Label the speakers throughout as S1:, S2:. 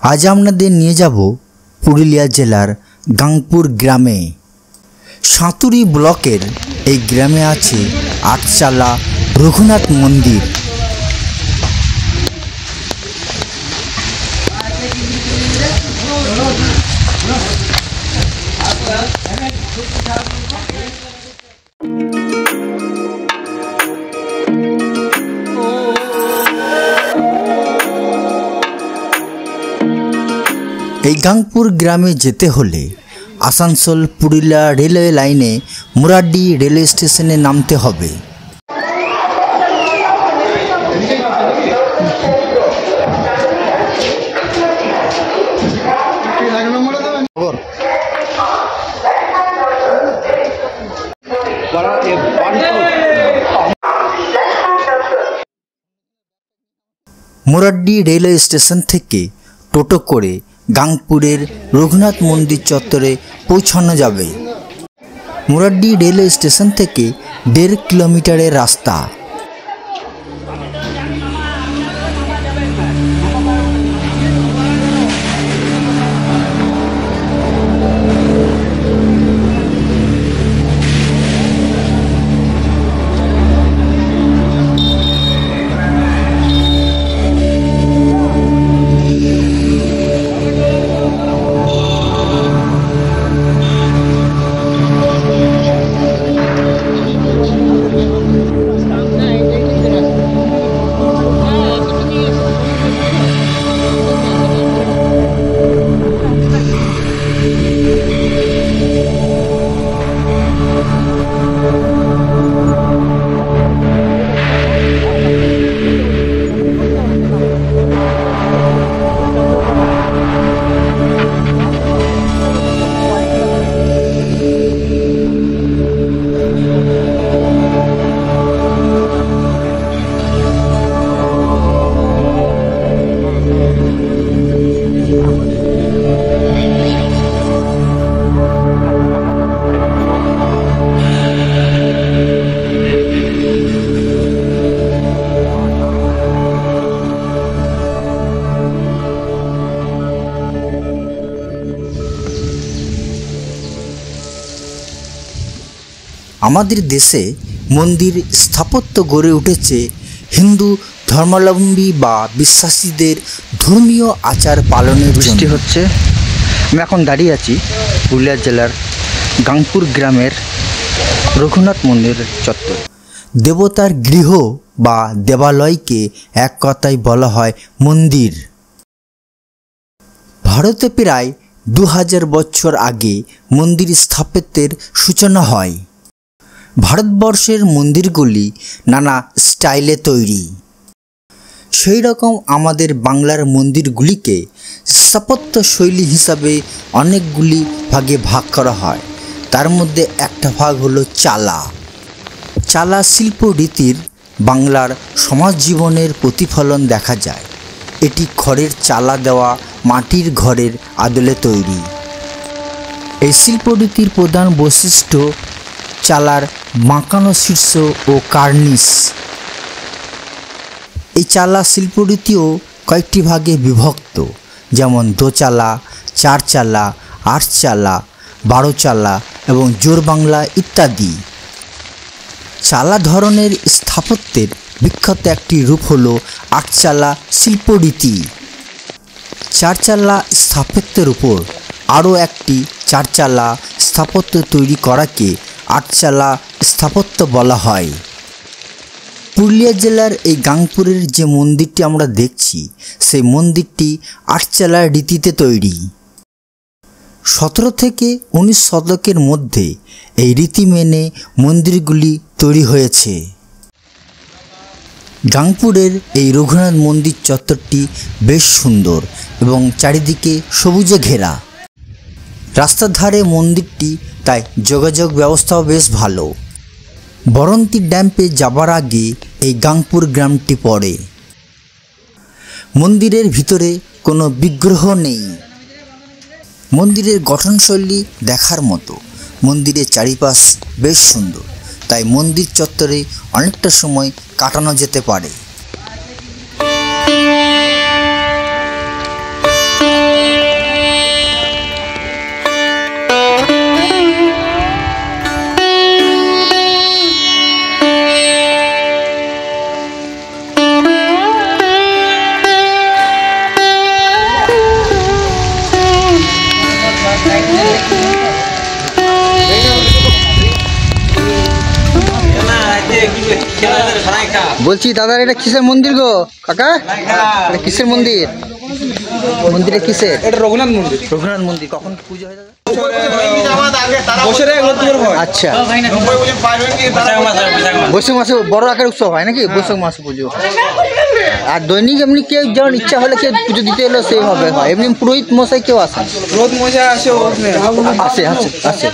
S1: আজ আপনাদের নিয়ে যাব পুরুলিয়া জেলার গাংপুর গ্রামে। সাঁতুরি ব্লকের এই গ্রামে আছে আটচালা রঘুনাথ মন্দির। এই গাংপুর গ্রামে যেতে হলে আসানসোল পুরুলিয়া রেলওয়ে লাইনে মুরাড্ডি রেলওয়ে স্টেশনে নামতে হবে। মুরাড্ডি রেলওয়ে স্টেশন থেকে টোটো করে গাংপুরের রঘুনাথ মন্দির চত্বরে পৌঁছানো যাবে। মুরাড্ডি রেলওয়ে স্টেশন থেকে 1.5 কিলোমিটারের রাস্তা। আমাদের দেশে মন্দির স্থাপত্য গড়ে উঠেছে হিন্দু ধর্মাবলম্বী বা বিশ্বাসীদের ধর্মীয় আচার পালনের জন্য। বৃষ্টি হচ্ছে, আমি এখন দাঁড়িয়ে আছি পুরুলিয়া জেলার গাংপুর গ্রামের রঘুনাথ মন্দির চত্বর। দেবতার গৃহ বা দেবালয়কে এক কথায় বলা হয় মন্দির। ভারতে প্রায় 2000 বছর আগে মন্দির স্থাপত্যের সূচনা হয়। ভারতবর্ষের মন্দিরগুলি নানা স্টাইলে তৈরি। সেই রকম আমাদের বাংলার মন্দিরগুলিকে স্থাপত্য শৈলী হিসাবে অনেকগুলি ভাগে ভাগ করা হয়। তার মধ্যে একটা ভাগ হলো চালা। চালা শিল্প রীতির বাংলার সমাজ জীবনের প্রতিফলন দেখা যায়। এটি খড়ের চালা দেওয়া মাটির ঘরের আদলে তৈরি। এই শিল্পরীতির প্রধান বৈশিষ্ট্য চালার বাঁকানো শীর্ষ ও কার্নিশ। এই চালা শিল্পরীতিও কয়েকটি ভাগে বিভক্ত, যেমন দোচালা, চারচালা, আটচালা, 12 চালা এবং জোর বাংলা ইত্যাদি। চালা ধরনের স্থাপত্যের বিখ্যাত একটি রূপ হল আটচালা শিল্পরীতি। চারচালা স্থাপত্যের উপর আরও একটি চারচালা স্থাপত্য তৈরি করাকে আটচালা স্থাপত্য বলা হয়। পুরুলিয়া জেলার এই গাংপুরের যে মন্দিরটি আমরা দেখছি, সেই মন্দিরটি আটচালা রীতিতে তৈরি। 17 থেকে 19 শতকের মধ্যে এই রীতি মেনে মন্দিরগুলি তৈরি হয়েছে। গাংপুরের এই রঘুনাথ মন্দির চত্বরটি বেশ সুন্দর এবং চারিদিকে সবুজে ঘেরা। রাস্তার ধারে মন্দিরটি, তাই যোগাযোগ ব্যবস্থাও বেশ ভালো। বরন্তী ড্যামে যাবার আগে এই গাংপুর গ্রামটি পড়ে। মন্দিরের ভিতরে কোনো বিগ্রহ নেই। মন্দিরের গঠনশৈলী দেখার মতো। মন্দিরের চারিপাশ বেশ সুন্দর, তাই মন্দির চত্বরে অনেকটা সময় কাটানো যেতে পারে। বলছি দাদা এটা কিসের মন্দির গো কাকা? এটা কিসের মন্দির? মন্দিরে কিসের?
S2: এটা রঘুনাথ মন্দির।
S1: রঘুনাথ মন্দির। কখন পুজো হয় দাদা? আচ্ছা, বৈশাখ মাসে বড় আকার উৎসব হয় নাকি? বৈশাখ মাসে পুজো। আর দৈনিক এমনি কেউ যেমন ইচ্ছা হলে কেউ পুজো দিতে এলো সেইভাবে হয়? এমনি পুরোহিত মশাই কেউ আসেন?
S2: পুরোহিত মশাই আসে,
S1: আসে।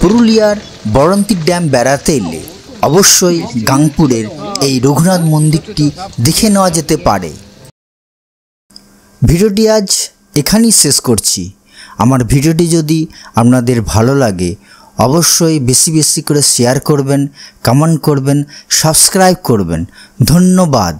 S1: পুরুলিয়ার বরন্তী ড্যাম বেড়াতে এলে অবশ্যই গাংপুরের এই রঘুনাথ মন্দিরটি দেখে নেওয়া যেতে পারে। ভিডিওটি আজ এখানেই শেষ করছি। আমার ভিডিওটি যদি আপনাদের ভালো লাগে অবশ্যই বেশি বেশি করে শেয়ার করবেন, কমেন্ট করবেন, সাবস্ক্রাইব করবেন। ধন্যবাদ।